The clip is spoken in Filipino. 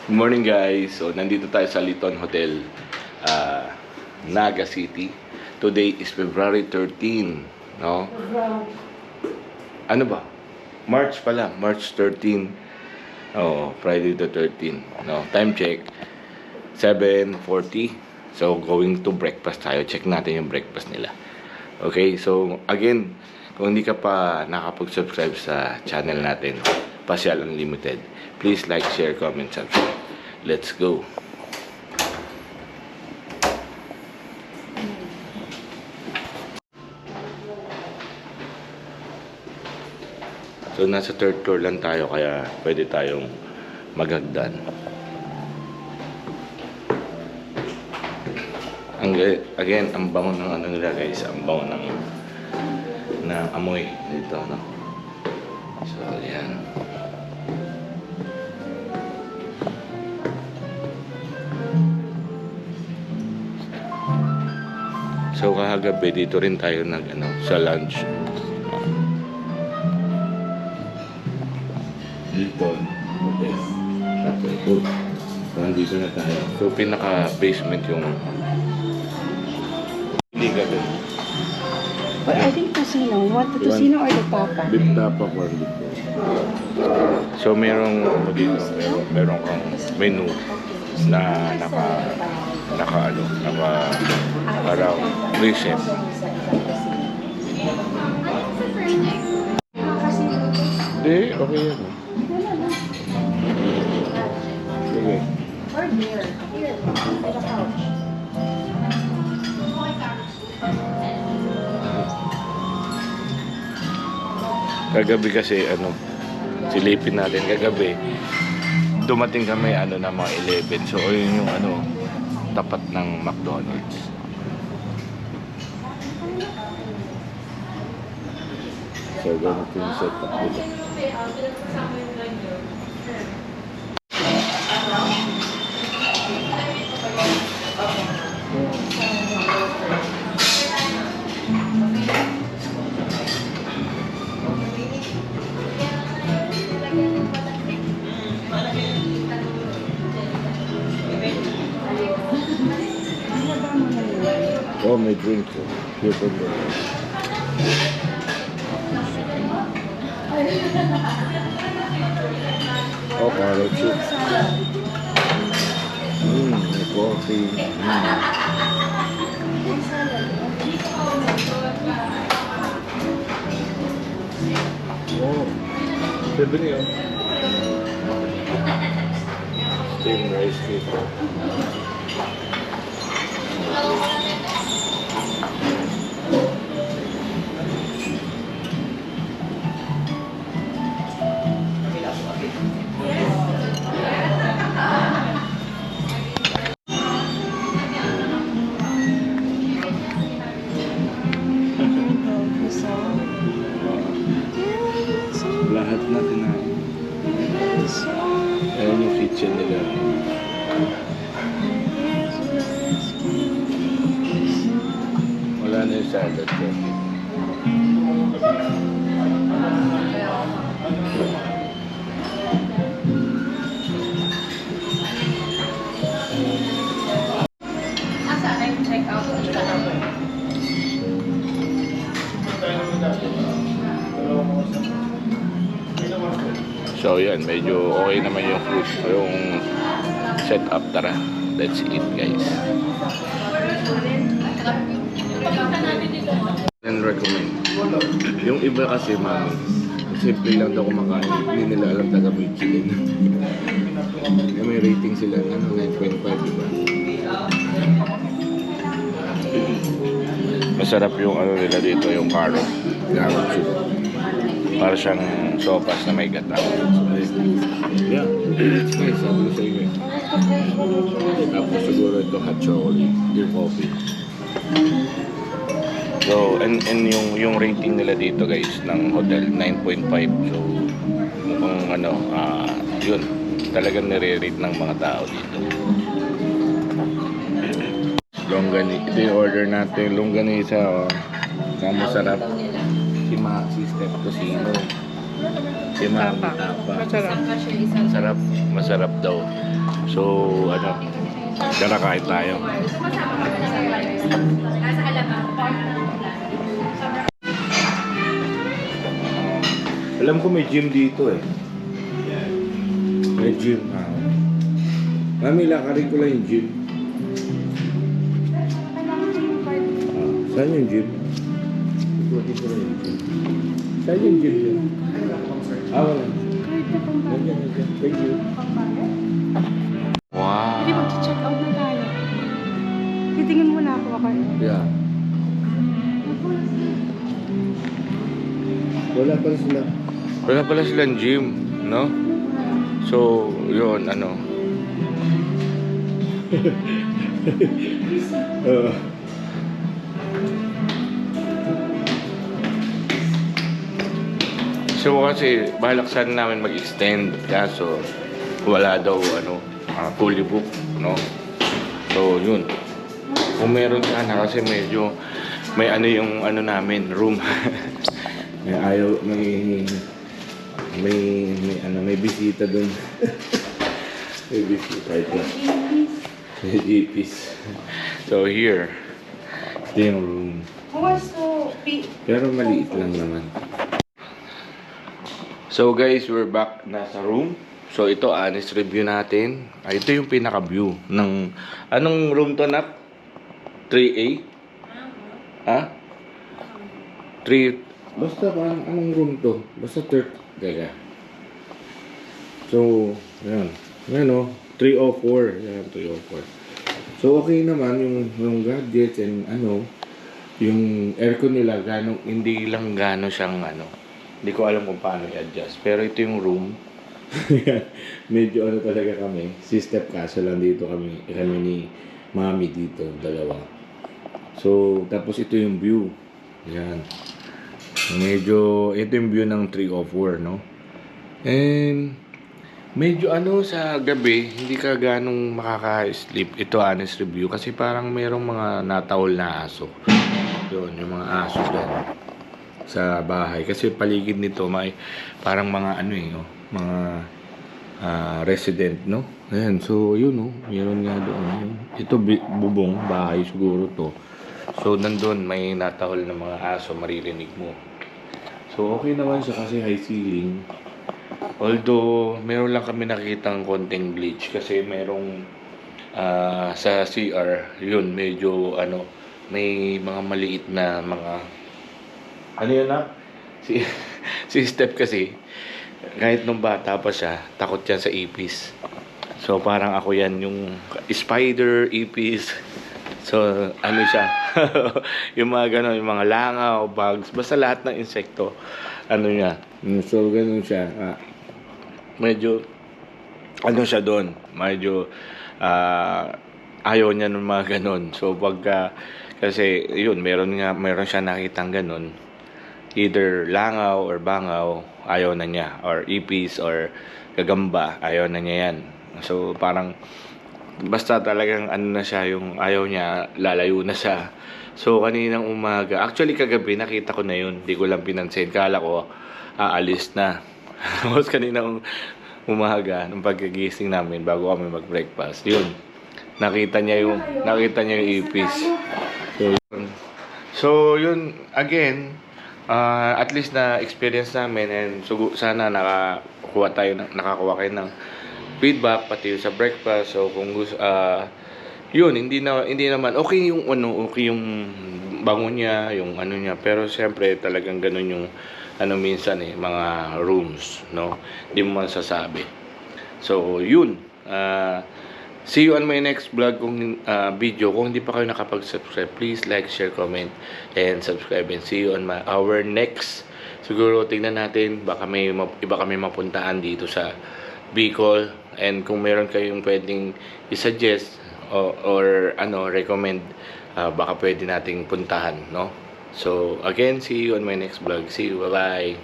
Good morning guys. So nandito tayo sa Liton Hotel, Naga City. Today is February 13, no? Ano ba? March pala, March 13. Oh, Friday the 13, no? Time check 7:40. So going to breakfast tayo. Check natin yung breakfast nila. Okay, so again, kung hindi ka pa nakapag-subscribe sa channel natin, Pasyal Unlimited, please like, share, comment, subscribe. Let's go. So nasa third floor lang tayo, kaya pwede tayong maghagdan. Again, ang bango ng ano nila guys, ang bango ng amoy dito, no? So yan. So kahagabi dito rin tayo sa lunch. Dito. Okay. So nandito na tayo. So pinaka-basement yung liga doon. But I think tocino. You want the tocino or the tapa? Beef tapa or beef. So merong dito, merong kang menu na parang reset. Hindi, okay yan. Sige. Or beer. Here, by the couch. Kagabi kasi silipin natin kagabi. Dumating kami na mga 11. So yun yung tapat ng McDonald's. So ganito yung setup nila. Oh, may drink. Here from there. Oh, carrot soup. May coffee. Oh, sabi niyo. Steamed rice dito. Lahat na kinain. Ayan yung kitchen nila. Wala na yung salad ko. So yan, medyo okay naman yung food, yung setup. Tara, let's eat guys. And recommend. Yung iba kasi mami, simple lang daw kumakain, hindi nila alam taga Michelin. May rating sila 9.5, diba? Masarap yung nila dito, yung carrot soup. Para siyang sopas na may gata. Yeah, it's nice. Sabi ko sa inyo. Tapos siguro ito hot chocolate, yung coffee. So, and yung rating nila dito guys ng hotel 9.5. So, mukhang yun, talagang nire-rate ng mga tao dito. Longganisa. Ito yung order natin. Longganisa, masarap. Si Maxi Step Tocino. Si Mami Tapa. Masarap. Masarap daw. So, ano, tara kain tayo. Alam ko may gym dito eh. May gym. Mami, lakarin ko lang yung gym. Saan yung gym? Ikutin ko lang yung gym. Saan yung gym yun? Wala. Nandiyan. Thank you. Wow. Pwede mag-check out na tayo. Titingin muna ako kayo. Yeah. Wala pala silang gym, no? So, yun, ano. So kasi balak sana namin mag-extend kaso wala daw ano fully book, no? So yun. Kung meron sana kasi medyo may ano yung ano namin room. may bisita doon. May bisita ito. May GPs. So here. Ito yung room. Pero maliit lang naman. So guys, we're back na sa room. So ito, honest review natin. Ito yung pinaka-view ng... Anong room to, Nak? 3A? Ha? 3... Basta parang anong room to? Basta third... Teka. So, yan. Yan o. 304. Yan, 304. So okay naman yung gadgets and ano, yung aircon nila, hindi lang gano'n siyang ano. Hindi ko alam kung paano i-adjust. Pero ito yung room. Medyo ano talaga kami. Si-step kaso lang dito kami ni Mami dito. Dalawa. So, tapos ito yung view. Yan. Medyo, ito yung view ng 304, no? And, medyo ano sa gabi, hindi ka ganong makaka-sleep. Ito honest review. Kasi parang merong mga natawol na aso. Yun, yung mga aso doon sa bahay kasi paligid nito may parang mga ano no? Mga resident, no? Ayan, so yun, no? Meron nga doon. Ito bubong bahay siguro to. So nandun may natahol na mga aso, maririnig mo. So okay naman siya kasi high ceiling. Although meron lang kami nakikitang konting glitch kasi merong sa CR yun medyo ano may mga maliit na mga ano yun na? Si Steph kasi, kahit nung bata pa siya, takot yan sa ipis. So, parang ako yan, yung spider, ipis. So, ano siya? Yung mga gano'n, yung mga langaw, bugs, basta lahat ng insekto. Ano niya? So, gano'n siya. Medyo, ano siya doon? Medyo, ayaw niya ng mga gano'n. So, pagka, kasi, yun, meron siya nakitang gano'n. Either langaw or bangaw, ayaw na niya. Or ipis or gagamba, ayaw na niya yan. So, parang, basta talagang ano na siya, yung ayaw niya, lalayo na siya. So, kaninang umaga, actually kagabi, nakita ko na yun. Hindi ko lang pinansin. Kala ko, aalis na. Tapos kaninang umaga, nung pagkagising namin, bago kami mag-breakfast, yun. Nakita niya yung ipis. So, yun, again, at least na experience namin and sana nakakuha kayo ng feedback pati sa breakfast. So kung gusto yun hindi naman okay yung bangon niya, yung ano niya, pero siyempre talagang ganun yung ano minsan mga rooms, no? Hindi mo masasabi. So yun, see you on my next vlog video. Kung hindi pa kayo nakapag-subscribe, please like, share, comment, and subscribe. And see you on our next. Siguro tingnan natin, baka may iba kami mapuntaan dito sa Bicol. And kung meron kayong pwedeng i-suggest or recommend, baka pwede nating puntahan, no? So again, see you on my next vlog. See you, bye-bye.